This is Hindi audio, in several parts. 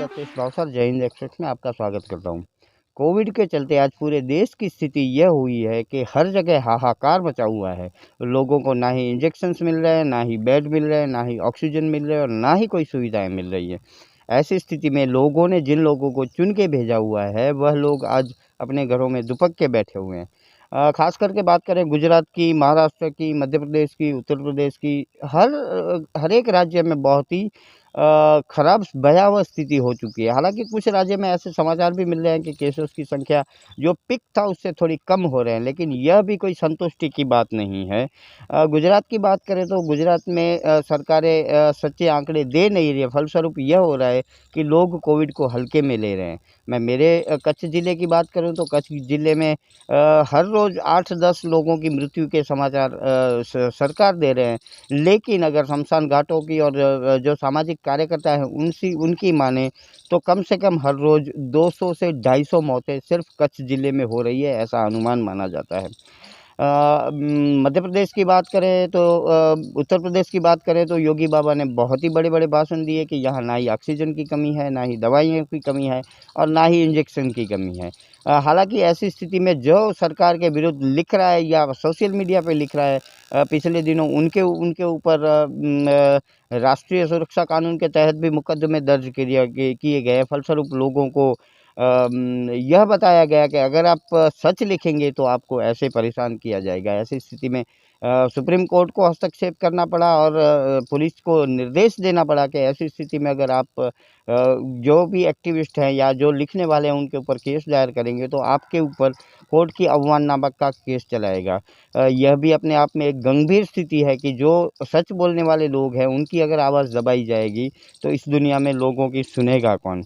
दत्तेश भावसर जय हिंद एक्सप्रेस में आपका स्वागत करता हूँ। कोविड के चलते आज पूरे देश की स्थिति यह हुई है कि हर जगह हाहाकार मचा हुआ है। लोगों को ना ही इंजेक्शन्स मिल रहे हैं, ना ही बेड मिल रहे हैं, ना ही ऑक्सीजन मिल रहे हैं और ना ही कोई सुविधाएं मिल रही है। ऐसी स्थिति में लोगों ने जिन लोगों को चुन के भेजा हुआ है वह लोग आज अपने घरों में दुपक के बैठे हुए हैं। खास करके बात करें गुजरात की, महाराष्ट्र की, मध्य प्रदेश की, उत्तर प्रदेश की, हर एक राज्य में बहुत ही खराब भयावह स्थिति हो चुकी है। हालाँकि कुछ राज्य में ऐसे समाचार भी मिल रहे हैं कि केसेस की संख्या जो पीक था उससे थोड़ी कम हो रहे हैं, लेकिन यह भी कोई संतुष्टि की बात नहीं है। गुजरात की बात करें तो गुजरात में सरकारें सच्चे आंकड़े दे नहीं रही है। फलस्वरूप यह हो रहा है कि लोग कोविड को हल्के में ले रहे हैं। मैं मेरे कच्छ ज़िले की बात करूँ तो कच्छ ज़िले में हर रोज़ 8-10 लोगों की मृत्यु के समाचार सरकार दे रहे हैं। लेकिन अगर शमशान घाटों की और जो सामाजिक कार्यकर्ता हैं उनकी माने तो कम से कम हर रोज़ 200 से 250 मौतें सिर्फ कच्छ ज़िले में हो रही है, ऐसा अनुमान माना जाता है। मध्य प्रदेश की बात करें तो उत्तर प्रदेश की बात करें तो योगी बाबा ने बहुत ही बड़े-बड़े भाषण दिए कि यहाँ ना ही ऑक्सीजन की कमी है, ना ही दवाइयों की कमी है और ना ही इंजेक्शन की कमी है। हालाँकि ऐसी स्थिति में जो सरकार के विरुद्ध लिख रहा है या सोशल मीडिया पे लिख रहा है, पिछले दिनों उनके उनके ऊपर राष्ट्रीय सुरक्षा कानून के तहत भी मुकदमे दर्ज किए गए। फलस्वरूप लोगों को यह बताया गया कि अगर आप सच लिखेंगे तो आपको ऐसे परेशान किया जाएगा। ऐसी स्थिति में सुप्रीम कोर्ट को हस्तक्षेप करना पड़ा और पुलिस को निर्देश देना पड़ा कि ऐसी स्थिति में अगर आप जो भी एक्टिविस्ट हैं या जो लिखने वाले हैं उनके ऊपर केस दायर करेंगे तो आपके ऊपर कोर्ट की अवमानना का केस चलाएगा। यह भी अपने आप में एक गंभीर स्थिति है कि जो सच बोलने वाले लोग हैं उनकी अगर आवाज़ दबाई जाएगी तो इस दुनिया में लोगों की सुनेगा कौन?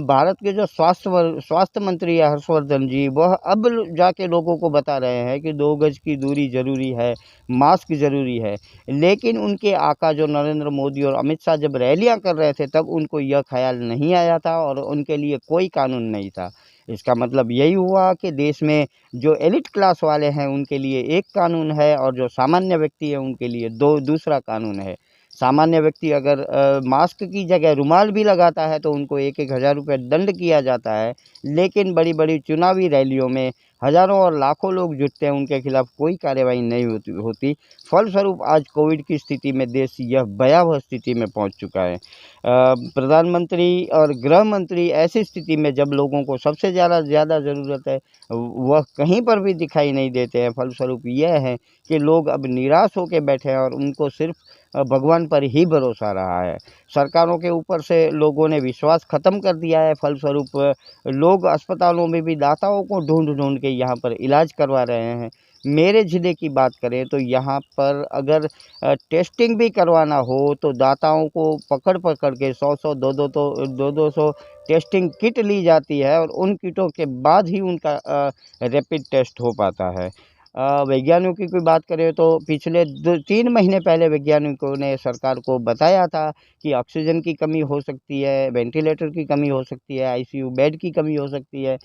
भारत के जो स्वास्थ्य मंत्री है हर्षवर्धन जी, वह अब जाके लोगों को बता रहे हैं कि 2 गज की दूरी ज़रूरी है, मास्क ज़रूरी है। लेकिन उनके आका जो नरेंद्र मोदी और अमित शाह जब रैलियाँ कर रहे थे तब उनको यह ख़्याल नहीं आया था और उनके लिए कोई कानून नहीं था। इसका मतलब यही हुआ कि देश में जो एलिट क्लास वाले हैं उनके लिए एक कानून है और जो सामान्य व्यक्ति है उनके लिए दूसरा कानून है। सामान्य व्यक्ति अगर मास्क की जगह रुमाल भी लगाता है तो उनको 1-1 हज़ार रुपये दंड किया जाता है। लेकिन बड़ी-बड़ी चुनावी रैलियों में हज़ारों और लाखों लोग जुटते हैं, उनके खिलाफ कोई कार्रवाई नहीं होती। फलस्वरूप आज कोविड की स्थिति में देश यह भयावह स्थिति में पहुंच चुका है। प्रधानमंत्री और गृह मंत्री ऐसी स्थिति में जब लोगों को सबसे ज़्यादा ज़रूरत है, वह कहीं पर भी दिखाई नहीं देते हैं। फलस्वरूप यह है कि लोग अब निराश होकर बैठे हैं और उनको सिर्फ भगवान पर ही भरोसा रहा है। सरकारों के ऊपर से लोगों ने विश्वास ख़त्म कर दिया है। फलस्वरूप लोग अस्पतालों में भी दाताओं को ढूँढ के यहाँ पर इलाज करवा रहे हैं। मेरे ज़िले की बात करें तो यहाँ पर अगर टेस्टिंग भी करवाना हो तो दाताओं को पकड़ के 100-100 200 टेस्टिंग किट ली जाती है और उन किटों के बाद ही उनका रैपिड टेस्ट हो पाता है। वैज्ञानिकों की बात करें तो पिछले 2-3 महीने पहले वैज्ञानिकों ने सरकार को बताया था कि ऑक्सीजन की कमी हो सकती है, वेंटिलेटर की कमी हो सकती है, आईसीयू बेड की कमी हो सकती है,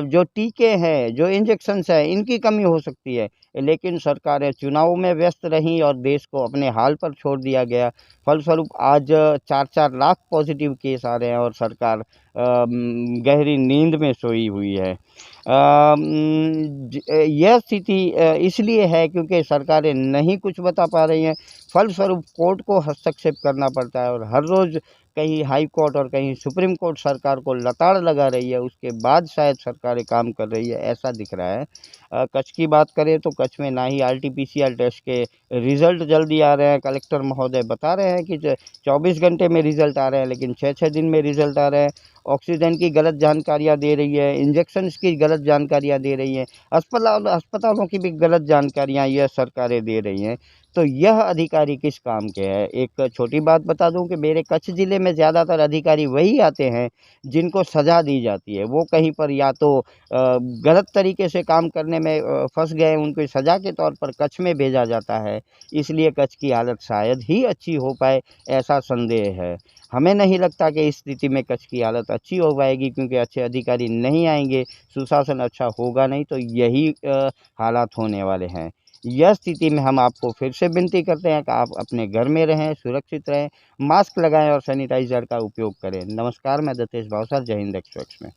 जो टीके हैं, जो इंजेक्शन्स हैं, इनकी कमी हो सकती है। लेकिन सरकारें चुनावों में व्यस्त रहीं और देश को अपने हाल पर छोड़ दिया गया। फलस्वरूप आज 4-4 लाख पॉजिटिव केस आ रहे हैं और सरकार गहरी नींद में सोई हुई है। यह स्थिति इसलिए है क्योंकि सरकारें नहीं कुछ बता पा रही हैं। फलस्वरूप कोर्ट को हस्तक्षेप करना पड़ता है और हर रोज़ कहीं हाई कोर्ट और कहीं सुप्रीम कोर्ट सरकार को लताड़ लगा रही है, उसके बाद शायद सरकारें काम कर रही है, ऐसा दिख रहा है। कच्छ की बात करें तो कच्छ में ना ही आरटी-पीसीआर टेस्ट के रिज़ल्ट जल्दी आ रहे हैं। कलेक्टर महोदय बता रहे हैं कि 24 घंटे में रिज़ल्ट आ रहे हैं, लेकिन 6-6 दिन में रिज़ल्ट आ रहे हैं। ऑक्सीजन की गलत जानकारियाँ दे रही है, इंजेक्शन्स की गलत जानकारियाँ दे रही हैं, अस्पतालों की भी गलत जानकारियाँ यह सरकारें दे रही हैं। तो यह अधिकारी किस काम के हैं? एक छोटी बात बता दूँ कि मेरे कच्छ ज़िले में ज़्यादातर अधिकारी वही आते हैं जिनको सज़ा दी जाती है। वो कहीं पर या तो गलत तरीके से काम करने में फँस गए, उनको सज़ा के तौर पर कच्छ में भेजा जाता है। इसलिए कच्छ की हालत शायद ही अच्छी हो पाए, ऐसा संदेह है। हमें नहीं लगता कि इस स्थिति में कच्छ की हालत अच्छी हो पाएगी क्योंकि अच्छे अधिकारी नहीं आएँगे, सुशासन अच्छा होगा नहीं, तो यही हालात होने वाले हैं। यह स्थिति में हम आपको फिर से विनती करते हैं कि आप अपने घर में रहें, सुरक्षित रहें, मास्क लगाएं और सैनिटाइज़र का उपयोग करें। नमस्कार, मैं दतेश भावसार, जय हिंद एक्सप्रेस में।